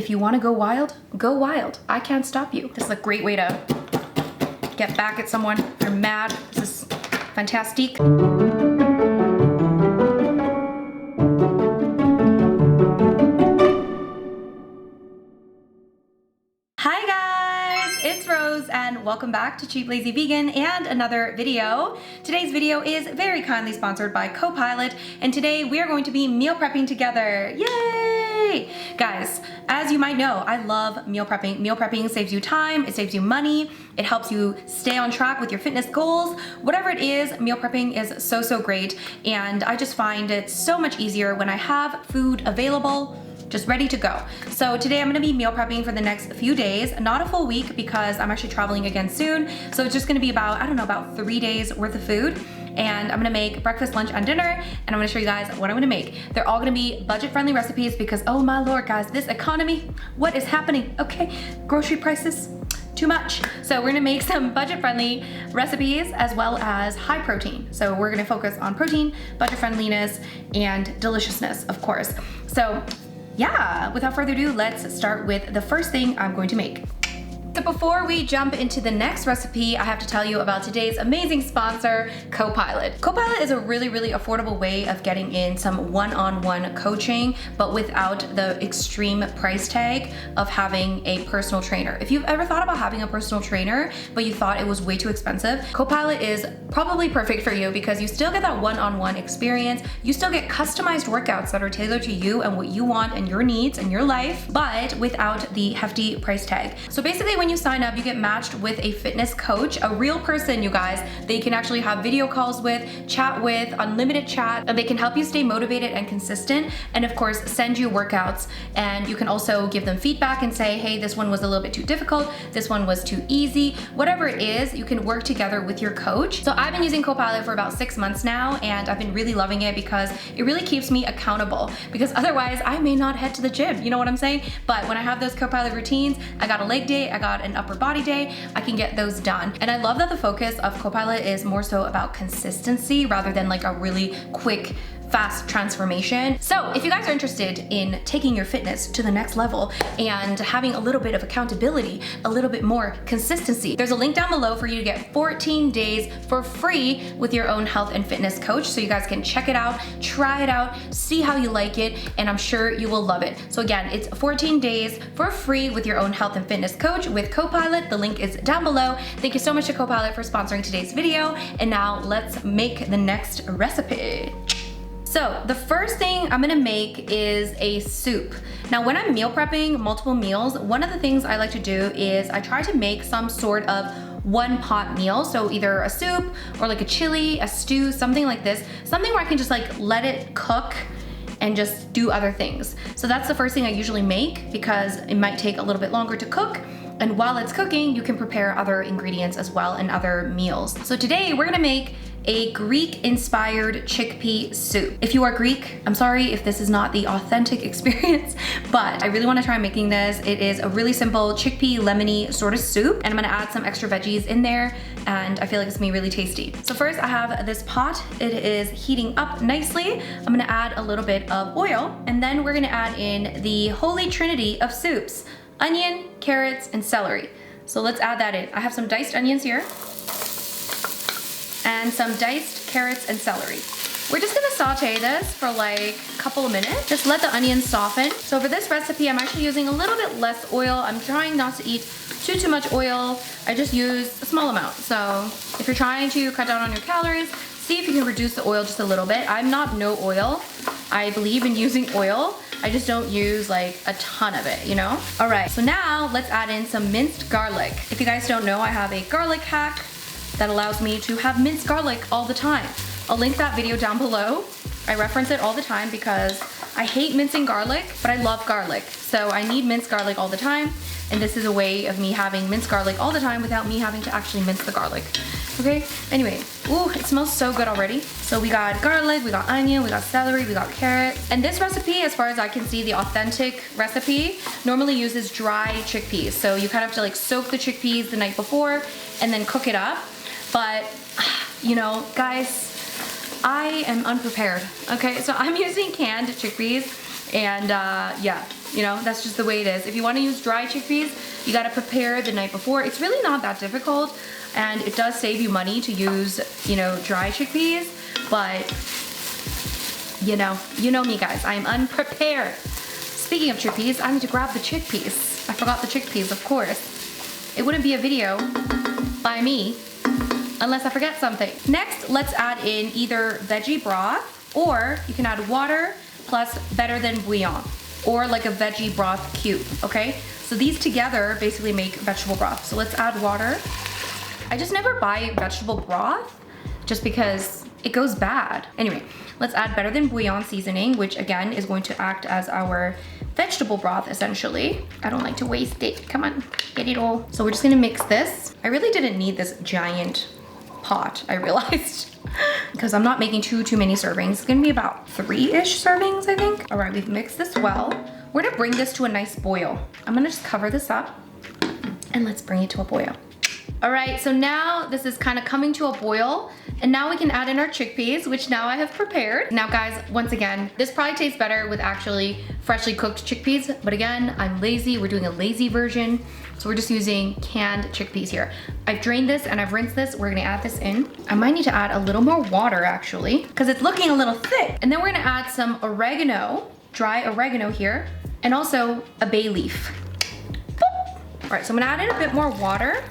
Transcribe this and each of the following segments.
if you want to go wild, go wild. I can't stop you. This is a great way to get back at someone if you're mad. This is fantastic. Hi guys, it's Rose and welcome back to Cheap Lazy Vegan and another video. Today's video is very kindly sponsored by Copilot, and today we are going to be meal prepping together. Yay! Guys, as you might know, I love meal prepping. Meal prepping saves you time, it saves you money, it helps you stay on track with your fitness goals. Whatever it is, meal prepping is so great, and I just find it so much easier when I have food available, just ready to go. So today I'm gonna be meal prepping for the next few days, not a full week because I'm actually traveling again soon. So it's just gonna be about, I don't know, about 3 days worth of food. And I'm gonna make breakfast, lunch, and dinner, and I'm gonna show you guys what I'm gonna make. They're all gonna be budget-friendly recipes because, oh my Lord, guys, this economy, what is happening? Okay, grocery prices, too much. So we're gonna make some budget-friendly recipes as well as high protein. So we're gonna focus on protein, budget-friendliness, and deliciousness, of course. So yeah, without further ado, let's start with the first thing I'm going to make. So before we jump into the next recipe, I have to tell you about today's amazing sponsor, Copilot. Copilot is a really affordable way of getting in some one-on-one coaching, but without the extreme price tag of having a personal trainer. If you've ever thought about having a personal trainer, but you thought it was way too expensive, Copilot is probably perfect for you because you still get that one-on-one experience, you still get customized workouts that are tailored to you and what you want and your needs and your life, but without the hefty price tag. So basically, when you sign up, you get matched with a fitness coach, a real person, you guys, that you can actually have video calls with, chat with, unlimited chat, and they can help you stay motivated and consistent, and of course, send you workouts. And you can also give them feedback and say, hey, this one was a little bit too difficult, this one was too easy, whatever it is, you can work together with your coach. So I've been using Copilot for about 6 months now, and I've been really loving it because it really keeps me accountable, because otherwise I may not head to the gym, you know what I'm saying? But when I have those Copilot routines, I got a leg day, I got an upper body day, I can get those done. And I love that the focus of Copilot is more so about consistency rather than like a really quick, fast transformation. So if you guys are interested in taking your fitness to the next level and having a little bit of accountability, a little bit more consistency, there's a link down below for you to get 14 days for free with your own health and fitness coach. So you guys can check it out, try it out, see how you like it, and I'm sure you will love it. So again, it's 14 days for free with your own health and fitness coach with Copilot. The link is down below. Thank you so much to Copilot for sponsoring today's video. And now let's make the next recipe. So the first thing I'm gonna make is a soup. Now when I'm meal prepping multiple meals, one of the things I like to do is I try to make some sort of one pot meal. So either a soup or like a chili, a stew, something like this. Something where I can just like let it cook and just do other things. So that's the first thing I usually make because it might take a little bit longer to cook. And while it's cooking, you can prepare other ingredients as well and other meals. So today we're gonna make a Greek-inspired chickpea soup. If you are Greek, I'm sorry if this is not the authentic experience, but I really wanna try making this. It is a really simple chickpea lemony sort of soup, and I'm gonna add some extra veggies in there, and I feel like it's gonna be really tasty. So first I have this pot. It is heating up nicely. I'm gonna add a little bit of oil, and then we're gonna add in the holy trinity of soups: onion, carrots, and celery. So let's add that in. I have some diced onions here and some diced carrots and celery. We're just gonna saute this for like a couple of minutes. Just let the onions soften. So for this recipe, I'm actually using a little bit less oil. I'm trying not to eat too much oil. I just use a small amount. So if you're trying to cut down on your calories, see if you can reduce the oil just a little bit. I'm not no oil. I believe in using oil. I just don't use like a ton of it, you know? All right, so now let's add in some minced garlic. If you guys don't know, I have a garlic hack that allows me to have minced garlic all the time. I'll link that video down below. I reference it all the time because I hate mincing garlic, but I love garlic. So I need minced garlic all the time. And this is a way of me having minced garlic all the time without me having to actually mince the garlic. Okay, anyway, ooh, it smells so good already. So we got garlic, we got onion, we got celery, we got carrot. And this recipe, as far as I can see, the authentic recipe normally uses dry chickpeas. So you kind of have to like soak the chickpeas the night before and then cook it up. But, you know, guys, I am unprepared, okay? So I'm using canned chickpeas, and yeah, You know, that's just the way it is. If you want to use dry chickpeas, you got to prepare the night before. It's really not that difficult, and it does save you money to use, you know, dry chickpeas, but you know me guys, I am unprepared. Speaking of chickpeas, I need to grab the chickpeas. I forgot the chickpeas, of course. It wouldn't be a video by me unless I forget something. Next, let's add in either veggie broth, or you can add water plus better than bouillon, or like a veggie broth cube, okay? So these together basically make vegetable broth. So let's add water. I just never buy vegetable broth just because it goes bad. Anyway, let's add better than bouillon seasoning, which again is going to act as our vegetable broth essentially. I don't like to waste it. Come on, get it all. So we're just gonna mix this. I really didn't need this giant pot, I realized, because I'm not making too many servings. It's gonna be about 3-ish servings, I think. All right, we've mixed this well. We're gonna bring this to a nice boil. I'm gonna just cover this up and let's bring it to a boil. All right, so now this is kind of coming to a boil, and now we can add in our chickpeas, which now I have prepared. Now guys, once again, this probably tastes better with actually freshly cooked chickpeas, but again, I'm lazy. We're doing a lazy version, so we're just using canned chickpeas here. I've drained this and I've rinsed this. We're gonna add this in. I might need to add a little more water actually, because it's looking a little thick. And then we're gonna add some oregano, dry oregano here, and also a bay leaf. Boop. All right, so I'm gonna add in a bit more water.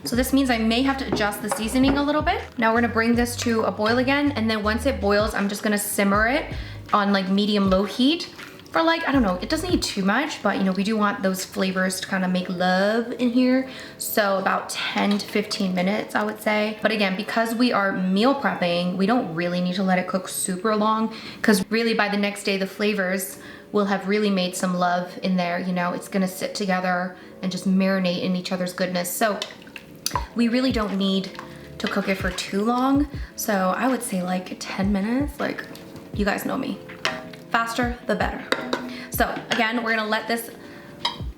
So this means I may have to adjust the seasoning a little bit. Now we're gonna bring this to a boil again, and then once it boils, I'm just gonna simmer it on like medium-low heat for like, I don't know, it doesn't need too much, but you know, we do want those flavors to kind of make love in here. So about 10 to 15 minutes, I would say. But again, because we are meal prepping, we don't really need to let it cook super long, because really by the next day, the flavors will have really made some love in there. You know, it's gonna sit together and just marinate in each other's goodness. So we really don't need to cook it for too long. So I would say like 10 minutes, like you guys know me. Faster, the better. So again, we're gonna let this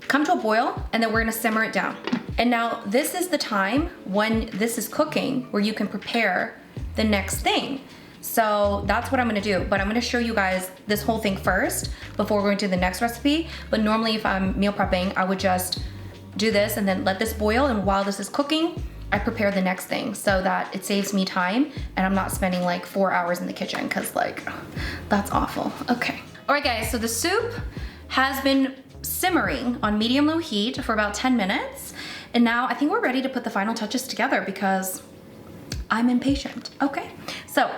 come to a boil, and then we're gonna simmer it down. And now this is the time when this is cooking where you can prepare the next thing. So that's what I'm gonna do, but I'm gonna show you guys this whole thing first before we're going to the next recipe. But normally if I'm meal prepping, I would just do this and then let this boil, and while this is cooking, I prepare the next thing so that it saves me time and I'm not spending like 4 hours in the kitchen, because like, that's awful. Okay. All right guys, so the soup has been simmering on medium-low heat for about 10 minutes. And now I think we're ready to put the final touches together because I'm impatient. Okay, so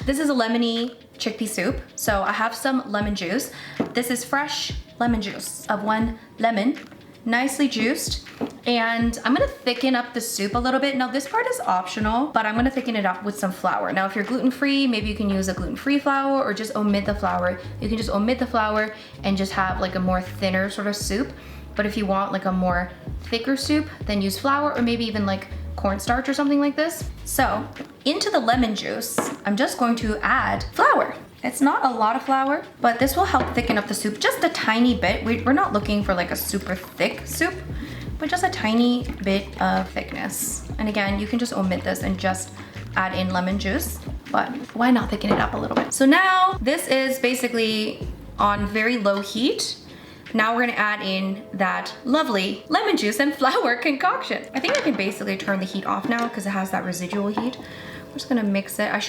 this is a lemony chickpea soup. So I have some lemon juice. This is fresh lemon juice of 1 lemon, nicely juiced. And I'm gonna thicken up the soup a little bit. Now this part is optional, but I'm gonna thicken it up with some flour. Now if you're gluten-free, maybe you can use a gluten-free flour or just omit the flour. You can just omit the flour and just have like a more thinner sort of soup. But if you want like a more thicker soup, then use flour, or maybe even like cornstarch or something like this. So into the lemon juice, I'm just going to add flour. It's not a lot of flour, but this will help thicken up the soup just a tiny bit. We're not looking for like a super thick soup, but just a tiny bit of thickness. And again, you can just omit this and just add in lemon juice, but why not thicken it up a little bit? So now this is basically on very low heat. Now we're gonna add in that lovely lemon juice and flour concoction. I think I can basically turn the heat off now because it has that residual heat. I'm just gonna mix it. I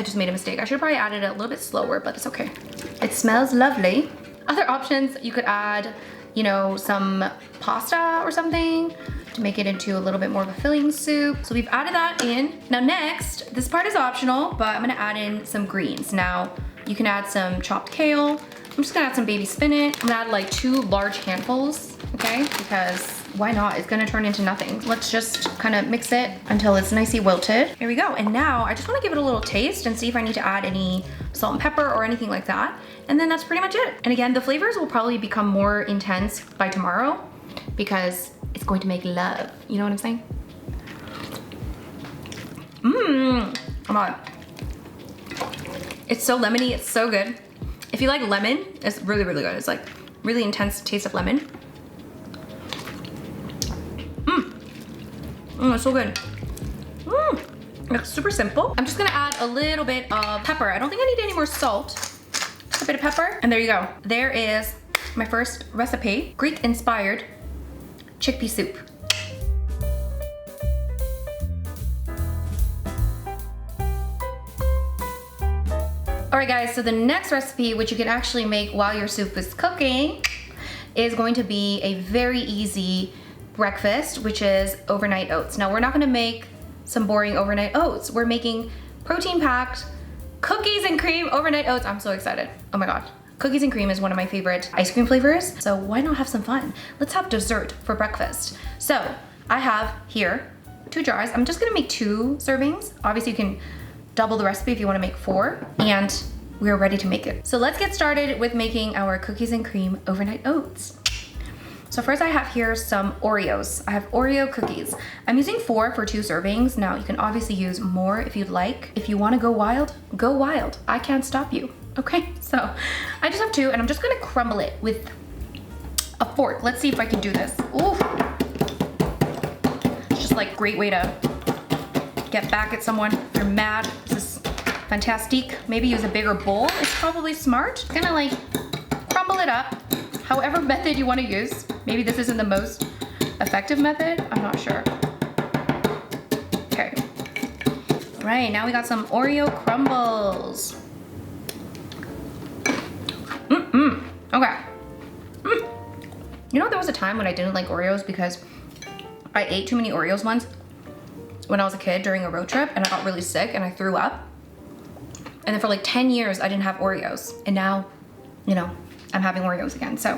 just made a mistake. I should have probably added it a little bit slower, but it's okay. It smells lovely. Other options, you could add, you know, some pasta or something to make it into a little bit more of a filling soup. So we've added that in. Now next, this part is optional, but I'm gonna add in some greens. Now, you can add some chopped kale. I'm just gonna add some baby spinach. I'm gonna add like 2 large handfuls, okay? Because why not? It's gonna turn into nothing. Let's just kind of mix it until it's nicely wilted. Here we go. And now I just wanna give it a little taste and see if I need to add any salt and pepper or anything like that. And then that's pretty much it. And again, the flavors will probably become more intense by tomorrow because it's going to make love. You know what I'm saying? Come on. It's so lemony, it's so good. If you like lemon, it's really, really good. It's like really intense taste of lemon. It's so good. It's super simple. I'm just gonna add a little bit of pepper. I don't think I need any more salt. a bit of pepper, and there you go. There is my first recipe, Greek-inspired chickpea soup. All right guys, so the next recipe, which you can actually make while your soup is cooking, is going to be a very easy breakfast, which is overnight oats. Now we're not gonna make some boring overnight oats. We're making protein-packed cookies and cream overnight oats. I'm so excited. Oh my God. Cookies and cream is one of my favorite ice cream flavors. So why not have some fun? Let's have dessert for breakfast. So I have here 2 jars. I'm just gonna make 2 servings. Obviously you can double the recipe if you wanna make 4, and we're ready to make it. So let's get started with making our cookies and cream overnight oats. So first I have here some Oreos. I have Oreo cookies. I'm using 4 for 2 servings. Now you can obviously use more if you'd like. If you wanna go wild, go wild. I can't stop you, okay? So I just have 2, and I'm just gonna crumble it with a fork. Let's see if I can do this. Ooh. It's just like a great way to get back at someone if you're mad. This is fantastic. Maybe use a bigger bowl. It's probably smart. Gonna like crumble it up, however method you want to use. Maybe this isn't the most effective method. I'm not sure. Okay. All right, now we got some Oreo crumbles. Okay. You know, there was a time when I didn't like Oreos because I ate too many Oreos once when I was a kid during a road trip, and I got really sick and I threw up. And then for like 10 years, I didn't have Oreos. And now, you know, I'm having Oreos again. So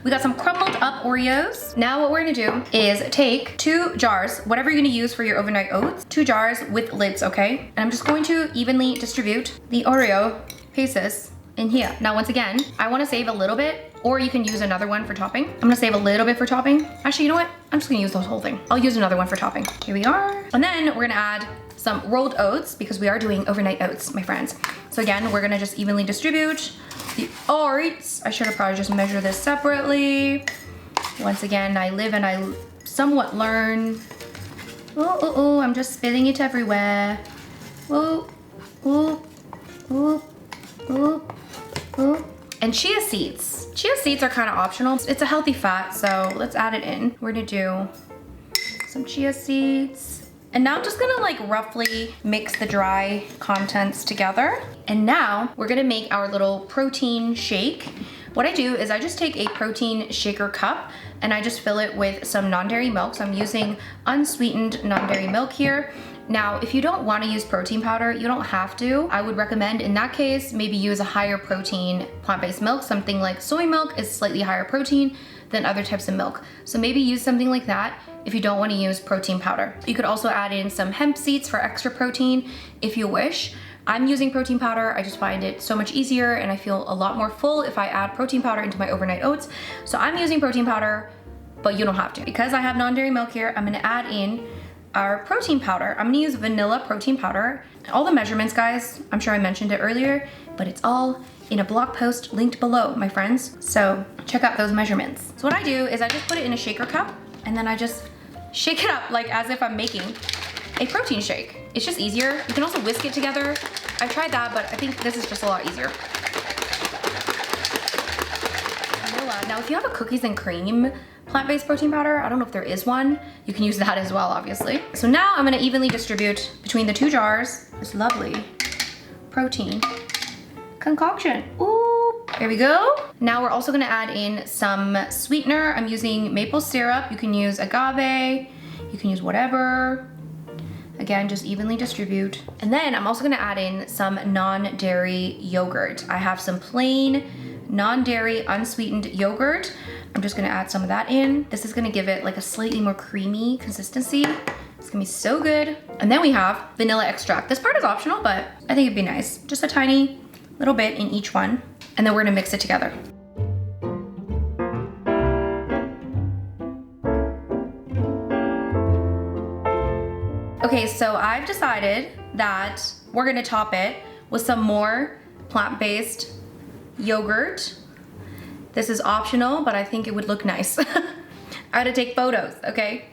we got some crumbled up Oreos. Now what we're gonna do is take 2 jars, whatever you're gonna use for your overnight oats, 2 jars with lids, okay? And I'm just going to evenly distribute the Oreo pieces in here. Now, once again, I wanna save a little bit, or you can use another one for topping. I'm gonna save a little bit for topping. Actually, you know what? I'm just gonna use the whole thing. I'll use another one for topping. Here we are. And then we're gonna add some rolled oats because we are doing overnight oats, my friends. So again, we're gonna just evenly distribute the oats. I should have probably just measured this separately. Once again, I live and I somewhat learn. Oh, I'm just spilling it everywhere. Oh. And chia seeds. Chia seeds are kind of optional. It's a healthy fat, so let's add it in. We're gonna do some chia seeds. And now I'm just gonna like roughly mix the dry contents together. And now we're gonna make our little protein shake. What I do is I just take a protein shaker cup and I just fill it with some non-dairy milk. So I'm using unsweetened non-dairy milk here. Now, if you don't want to use protein powder, you don't have to. I would recommend in that case, maybe use a higher protein plant-based milk. Something like soy milk is slightly higher protein than other types of milk. So maybe use something like that if you don't want to use protein powder. You could also add in some hemp seeds for extra protein if you wish. I'm using protein powder. I just find it so much easier and I feel a lot more full if I add protein powder into my overnight oats. So I'm using protein powder, but you don't have to. Because I have non-dairy milk here, I'm gonna add in our protein powder. I'm gonna use vanilla protein powder. All the measurements, guys, I'm sure I mentioned it earlier, but it's all in a blog post linked below, my friends. So check out those measurements. So what I do is I just put it in a shaker cup and then I just shake it up like as if I'm making a protein shake. It's just easier. You can also whisk it together. I've tried that, but I think this is just a lot easier. Vanilla. Now, if you have a cookies and cream plant-based protein powder, I don't know if there is one. You can use that as well, obviously. So now I'm gonna evenly distribute between the 2 jars this lovely protein concoction. Ooh, there we go. Now we're also gonna add in some sweetener. I'm using maple syrup. You can use agave, you can use whatever. Again, just evenly distribute. And then I'm also gonna add in some non-dairy yogurt. I have some plain non-dairy unsweetened yogurt. I'm just gonna add some of that in. This is gonna give it like a slightly more creamy consistency. It's gonna be so good. And then we have vanilla extract. This part is optional, but I think it'd be nice. Just a tiny little bit in each one. And then we're gonna mix it together. Okay, so I've decided that we're gonna top it with some more plant-based yogurt. This is optional, but I think it would look nice. I had to take photos, okay?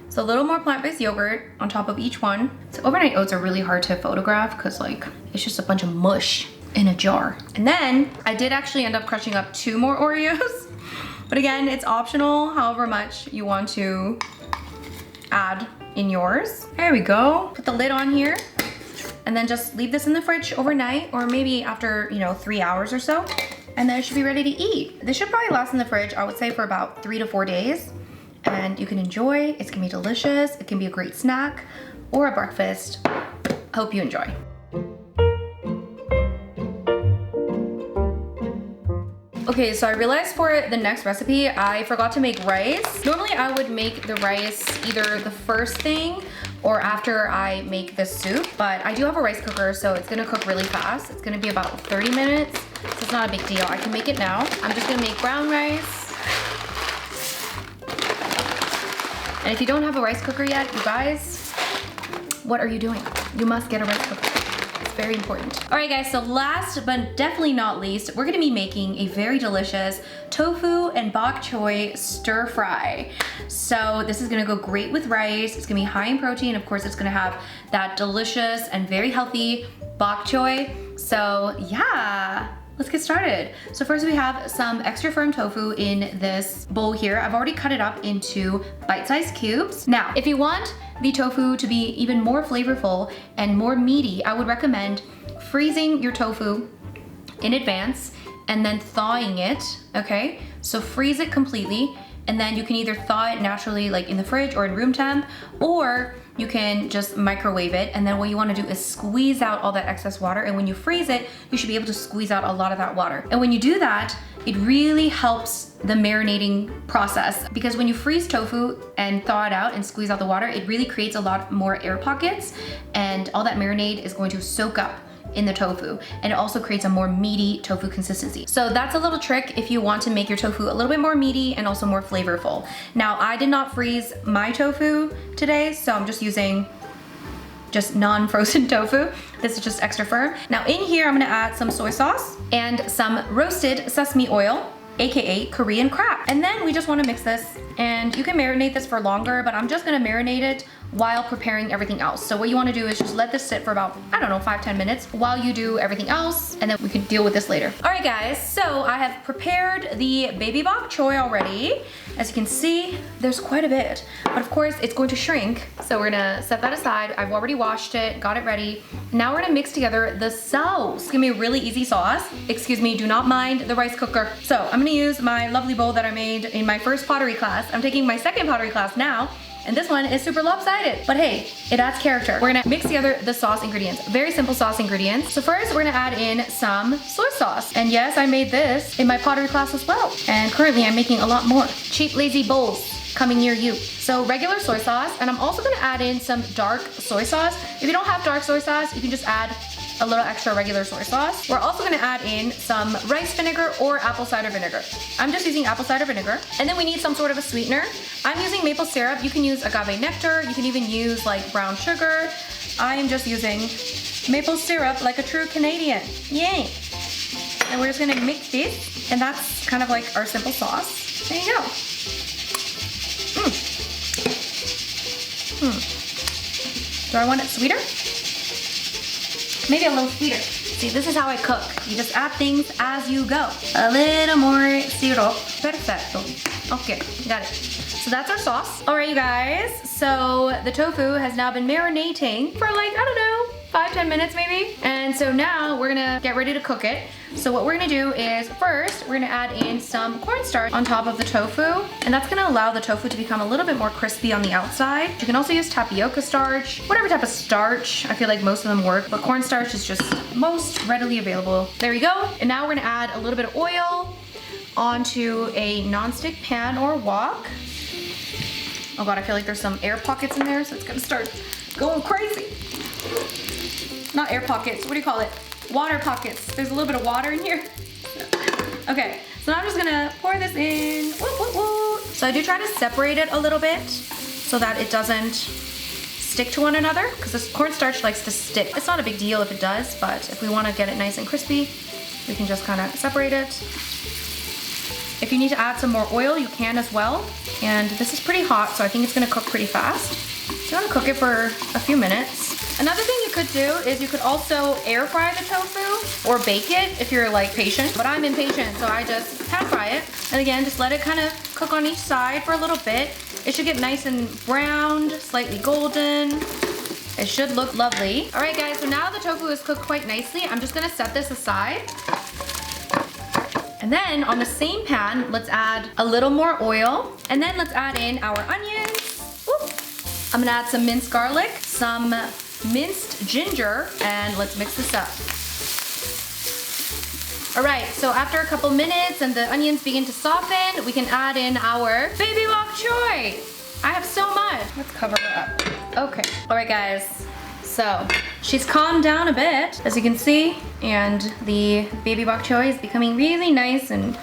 So a little more plant-based yogurt on top of each one. So overnight oats are really hard to photograph because like, it's just a bunch of mush. in a jar. And then I did actually end up crushing up 2 more Oreos. But again, it's optional however much you want to add in yours. There we go. Put the lid on here and then just leave this in the fridge overnight, or maybe after, 3 hours or so. And then it should be ready to eat. This should probably last in the fridge, I would say, for about 3 to 4 days. And you can enjoy. It's gonna be delicious. It can be a great snack or a breakfast. Hope you enjoy. Okay, so I realized for the next recipe, I forgot to make rice. Normally I would make the rice either the first thing or after I make the soup, but I do have a rice cooker, so it's gonna cook really fast. It's gonna be about 30 minutes, so it's not a big deal. I can make it now. I'm just gonna make brown rice. And if you don't have a rice cooker yet, you guys, what are you doing? You must get a rice cooker. It's very important. All right guys, so last but definitely not least, we're gonna be making a very delicious tofu and bok choy stir fry. So this is gonna go great with rice. It's gonna be high in protein. Of course, it's gonna have that delicious and very healthy bok choy. So yeah. Let's get started. So first we have some extra firm tofu in this bowl here. I've already cut it up into bite-sized cubes. Now, if you want the tofu to be even more flavorful and more meaty, I would recommend freezing your tofu in advance and then thawing it, okay? So freeze it completely, and then you can either thaw it naturally like in the fridge or in room temp, or you can just microwave it, and then what you want to do is squeeze out all that excess water, and when you freeze it, you should be able to squeeze out a lot of that water. And when you do that, it really helps the marinating process, because when you freeze tofu and thaw it out and squeeze out the water, it really creates a lot more air pockets, and all that marinade is going to soak up in the tofu, and it also creates a more meaty tofu consistency. So that's a little trick if you want to make your tofu a little bit more meaty and also more flavorful. Now, I did not freeze my tofu today, so I'm just using non-frozen tofu. This is just extra firm. Now in here, I'm gonna add some soy sauce and some roasted sesame oil, AKA Korean crab. And then we just wanna mix this, and you can marinate this for longer, but I'm just gonna marinate it while preparing everything else. So what you wanna do is just let this sit for about, I don't know, 5-10 minutes while you do everything else, and then we can deal with this later. All right guys, so I have prepared the baby bok choy already. As you can see, there's quite a bit, but of course it's going to shrink. So we're gonna set that aside. I've already washed it, got it ready. Now we're gonna mix together the sauce. It's gonna be a really easy sauce. Excuse me, do not mind the rice cooker. So I'm gonna use my lovely bowl that I made in my first pottery class. I'm taking my second pottery class now, and this one is super lopsided, but hey, it adds character. We're gonna mix together the sauce ingredients. Very simple sauce ingredients. So first we're gonna add in some soy sauce. And yes, I made this in my pottery class as well. And currently I'm making a lot more. Cheap, lazy bowls coming near you. So regular soy sauce, and I'm also gonna add in some dark soy sauce. If you don't have dark soy sauce, you can just add a little extra regular soy sauce. We're also gonna add in some rice vinegar or apple cider vinegar. I'm just using apple cider vinegar. And then we need some sort of a sweetener. I'm using maple syrup. You can use agave nectar. You can even use like brown sugar. I am just using maple syrup like a true Canadian. Yay! And we're just gonna mix this, and that's kind of like our simple sauce. There you go. Do I want it sweeter? Maybe a little sweeter. See, this is how I cook. You just add things as you go. A little more syrup. Perfecto. Okay, got it. So that's our sauce. All right, you guys. So the tofu has now been marinating for like, I don't know, 5-10 minutes maybe. And so now we're gonna get ready to cook it. So what we're gonna do is first, we're gonna add in some cornstarch on top of the tofu, and that's gonna allow the tofu to become a little bit more crispy on the outside. You can also use tapioca starch, whatever type of starch. I feel like most of them work, but cornstarch is just most readily available. There we go. And now we're gonna add a little bit of oil onto a nonstick pan or wok. Oh God, I feel like there's some air pockets in there, so it's gonna start going crazy. Not air pockets, what do you call it? Water pockets. There's a little bit of water in here. Okay, so now I'm just gonna pour this in. Whoop, whoop, whoop. So I do try to separate it a little bit so that it doesn't stick to one another, because this cornstarch likes to stick. It's not a big deal if it does, but if we wanna get it nice and crispy, we can just kinda separate it. If you need to add some more oil, you can as well. And this is pretty hot, so I think it's gonna cook pretty fast. So I'm gonna cook it for a few minutes. Another thing you could do is you could also air fry the tofu or bake it if you're like patient. But I'm impatient, so I just pan fry it. And again, just let it kind of cook on each side for a little bit. It should get nice and browned, slightly golden. It should look lovely. All right, guys, so now the tofu is cooked quite nicely. I'm just gonna set this aside. And then on the same pan, let's add a little more oil. And then let's add in our onions. Woo. I'm gonna add some minced garlic, some minced ginger, and let's mix this up. All right, so after a couple minutes and the onions begin to soften, we can add in our baby bok choy. I have so much. Let's cover her up. Okay, all right guys. So she's calmed down a bit, as you can see, and the baby bok choy is becoming really nice and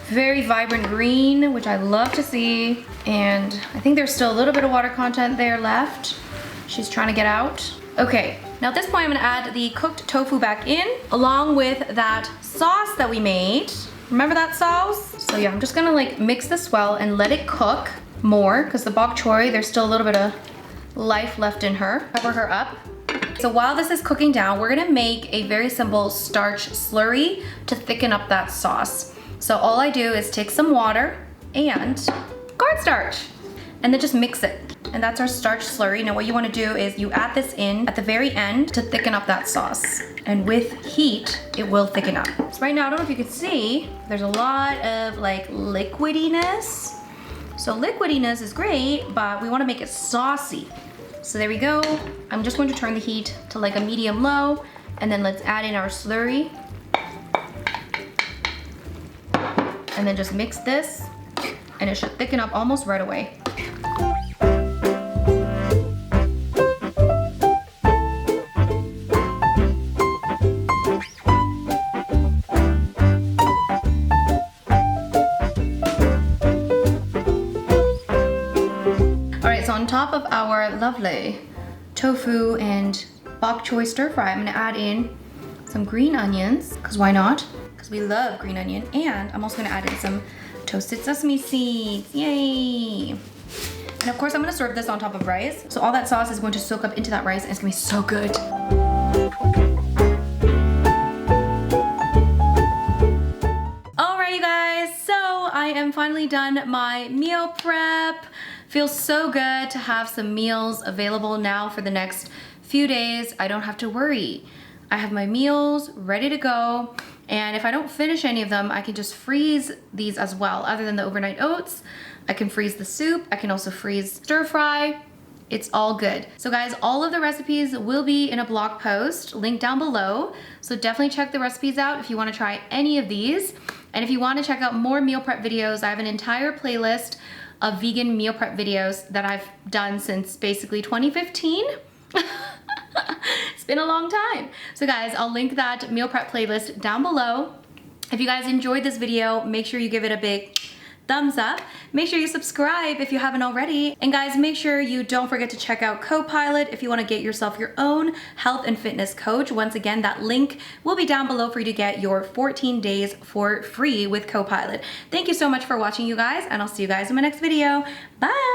very vibrant green, which I love to see. And I think there's still a little bit of water content there left. She's trying to get out. Okay, now at this point I'm gonna add the cooked tofu back in, along with that sauce that we made. Remember that sauce? So yeah, I'm just gonna like mix this well and let it cook more, because the bok choy, there's still a little bit of life left in her. Cover her up. So while this is cooking down, we're gonna make a very simple starch slurry to thicken up that sauce. So all I do is take some water and cornstarch, and then just mix it. And that's our starch slurry. Now what you wanna do is you add this in at the very end to thicken up that sauce. And with heat, it will thicken up. So right now, I don't know if you can see, there's a lot of like liquidiness. So liquidiness is great, but we wanna make it saucy. So there we go. I'm just going to turn the heat to like a medium low, and then let's add in our slurry. And then just mix this, and it should thicken up almost right away. So on top of our lovely tofu and bok choy stir fry, I'm gonna add in some green onions, because why not? Because we love green onion. And I'm also gonna add in some toasted sesame seeds, yay! And of course I'm gonna serve this on top of rice. So all that sauce is going to soak up into that rice, and it's gonna be so good. All right, you guys, so I am finally done my meal prep. Feels so good to have some meals available now for the next few days. I don't have to worry. I have my meals ready to go, and if I don't finish any of them, I can just freeze these as well. Other than the overnight oats, I can freeze the soup. I can also freeze stir fry. It's all good. So guys, all of the recipes will be in a blog post linked down below. So definitely check the recipes out if you want to try any of these. And if you want to check out more meal prep videos, I have an entire playlist of vegan meal prep videos that I've done since basically 2015. It's been a long time. So guys, I'll link that meal prep playlist down below. If you guys enjoyed this video, make sure you give it a big thumbs up. Make sure you subscribe if you haven't already. And guys, make sure you don't forget to check out Copilot if you want to get yourself your own health and fitness coach. Once again, that link will be down below for you to get your 14 days for free with Copilot. Thank you so much for watching, you guys, and I'll see you guys in my next video. Bye!